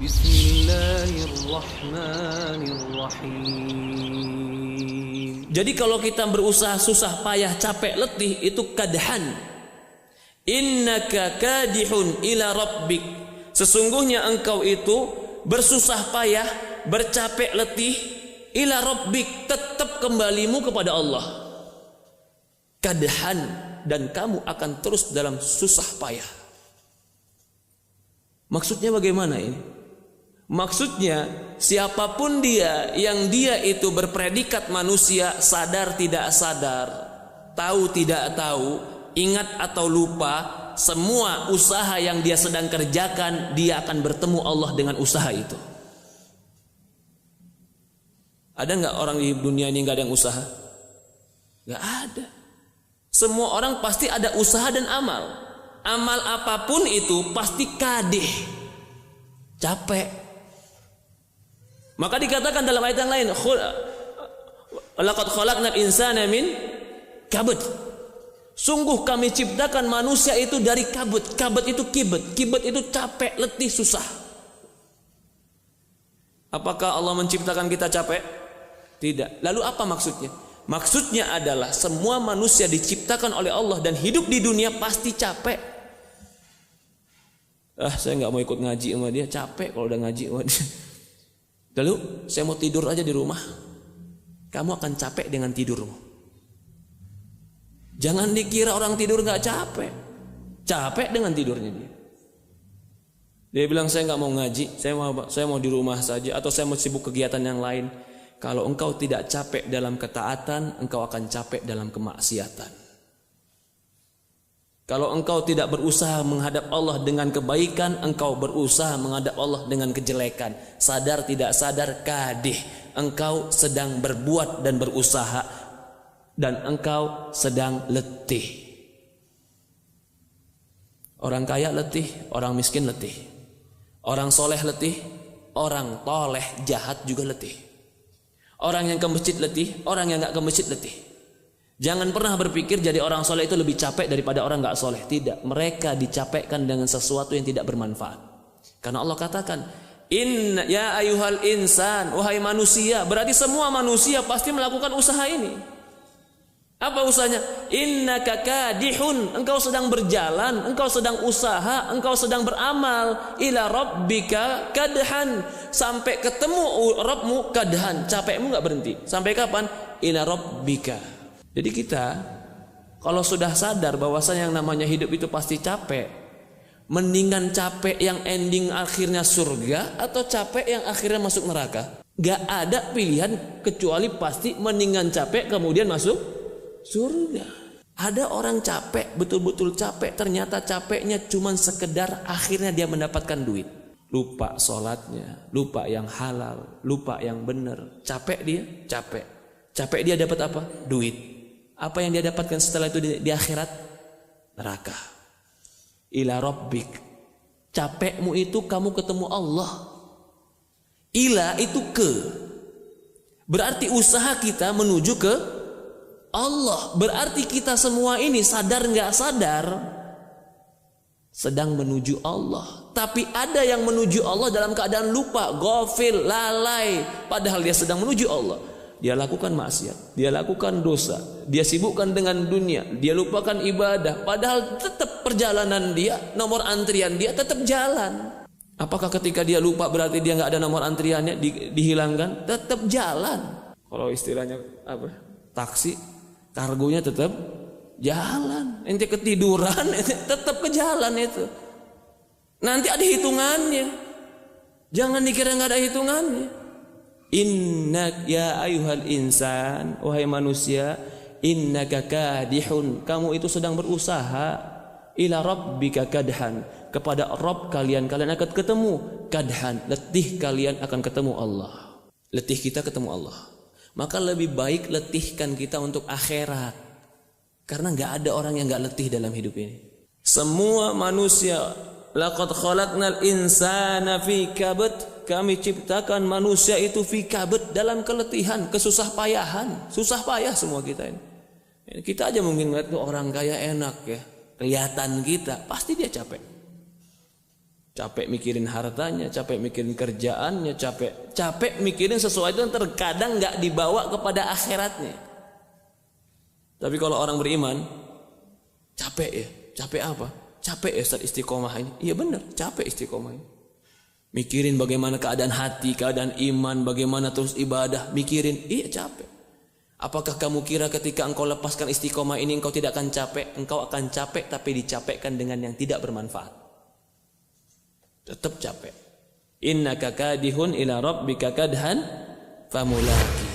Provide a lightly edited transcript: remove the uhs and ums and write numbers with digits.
Bismillahirrahmanirrahim. Jadi kalau kita berusaha susah payah capek letih itu kadhan. Innaka kadihun ila rabbik. Sesungguhnya engkau itu bersusah payah, bercapek letih ila rabbik, tetap kembalimu kepada Allah. Kadhan, dan kamu akan terus dalam susah payah. Maksudnya bagaimana ini? Maksudnya siapapun dia yang dia itu berpredikat manusia, sadar tidak sadar, tahu tidak tahu, ingat atau lupa, semua usaha yang dia sedang kerjakan, dia akan bertemu Allah dengan usaha itu. Ada nggak orang di dunia ini nggak ada yang usaha? Nggak ada. Semua orang pasti ada usaha dan amal. Amal apapun itu pasti kadih, capek. Maka dikatakan dalam ayat yang lain, laqad khalaqnal insana min kabad. Sungguh kami ciptakan manusia itu dari kabut. Kabut itu kibet. Kibet itu capek, letih, susah. Apakah Allah menciptakan kita capek? Tidak. Lalu apa maksudnya? Maksudnya adalah semua manusia diciptakan oleh Allah dan hidup di dunia pasti capek. Saya nggak mau ikut ngaji sama dia, capek kalau udah ngaji sama dia. Lalu saya mau tidur aja di rumah. Kamu akan capek dengan tidurmu. Jangan dikira orang tidur nggak capek. Capek dengan tidurnya dia. Dia bilang saya nggak mau ngaji, saya mau di rumah saja, atau saya mau sibuk kegiatan yang lain. Kalau engkau tidak capek dalam ketaatan, engkau akan capek dalam kemaksiatan. Kalau engkau tidak berusaha menghadap Allah dengan kebaikan, engkau berusaha menghadap Allah dengan kejelekan. Sadar tidak sadar kadih, engkau sedang berbuat dan berusaha, dan engkau sedang letih. Orang kaya letih, orang miskin letih. Orang soleh letih, orang toleh jahat juga letih. Orang yang ke masjid letih, orang yang gak ke masjid letih. Jangan pernah berpikir jadi orang soleh itu lebih capek daripada orang gak soleh. Tidak, mereka dicapekkan dengan sesuatu yang tidak bermanfaat. Karena Allah katakan, Inna ya ayuhal insan, wahai manusia. Berarti semua manusia pasti melakukan usaha ini. Apa usahanya? Innaka kadihun, engkau sedang berjalan, engkau sedang usaha, engkau sedang beramal. Ila rabbika kadhan, sampai ketemu Rabbmu kadhan. Capekmu gak berhenti. Sampai kapan? Ila rabbika. Jadi kita kalau sudah sadar bahwasanya yang namanya hidup itu pasti capek, mendingan capek yang ending akhirnya surga atau capek yang akhirnya masuk neraka. Gak ada pilihan kecuali pasti mendingan capek kemudian masuk surga. Ada orang capek, betul-betul capek, ternyata capeknya cuma sekedar akhirnya dia mendapatkan duit. Lupa sholatnya, lupa yang halal, lupa yang benar. Capek dia, capek. Capek dia dapat apa? Duit. Apa yang dia dapatkan setelah itu di akhirat? Neraka. Ila rabbik. Capekmu itu kamu ketemu Allah. Ila itu ke. Berarti usaha kita menuju ke Allah. Berarti kita semua ini sadar nggak sadar sedang menuju Allah. Tapi ada yang menuju Allah dalam keadaan lupa, ghafil, lalai, padahal dia sedang menuju Allah. Dia lakukan maksiat, dia lakukan dosa, dia sibukkan dengan dunia, dia lupakan ibadah, padahal tetap perjalanan dia, nomor antrian dia tetap jalan. Apakah ketika dia lupa berarti dia nggak ada nomor antriannya dihilangkan? Tetap jalan. Kalau istilahnya apa? Taksi, kargonya tetap jalan. Ente ketiduran, tetap ke jalan itu. Nanti ada hitungannya. Jangan dikira nggak ada hitungannya. Innak ya ayuhal insan, wahai manusia, innaka kadihun, kamu itu sedang berusaha, ila rabbika kadhan, kepada Rabb kalian akan ketemu, kadhan, letih kalian akan ketemu Allah. Letih kita ketemu Allah. Maka lebih baik letihkan kita untuk akhirat. Karena enggak ada orang yang enggak letih dalam hidup ini. Semua manusia, laqad khalaqnal insana fi kabad, kami ciptakan manusia itu fi kabad, dalam keletihan, kesusah payahan. Susah payah semua kita ini. Kita aja mungkin ngeliat orang kaya enak ya, kelihatan kita, pasti dia capek. Capek mikirin hartanya, capek mikirin kerjaannya, capek mikirin sesuatu yang terkadang nggak dibawa kepada akhiratnya. Tapi kalau orang beriman, capek ya, capek apa? Capek ya Ustaz istiqomah ini. Iya benar, capek istiqomah ini. Mikirin bagaimana keadaan hati, keadaan iman, bagaimana terus ibadah, mikirin, iya capek. Apakah kamu kira ketika engkau lepaskan istiqomah ini engkau tidak akan capek? Engkau akan capek tapi dicapekkan dengan yang tidak bermanfaat. Tetap capek. Innaka kadihun ila rabbika kadhan famulaki.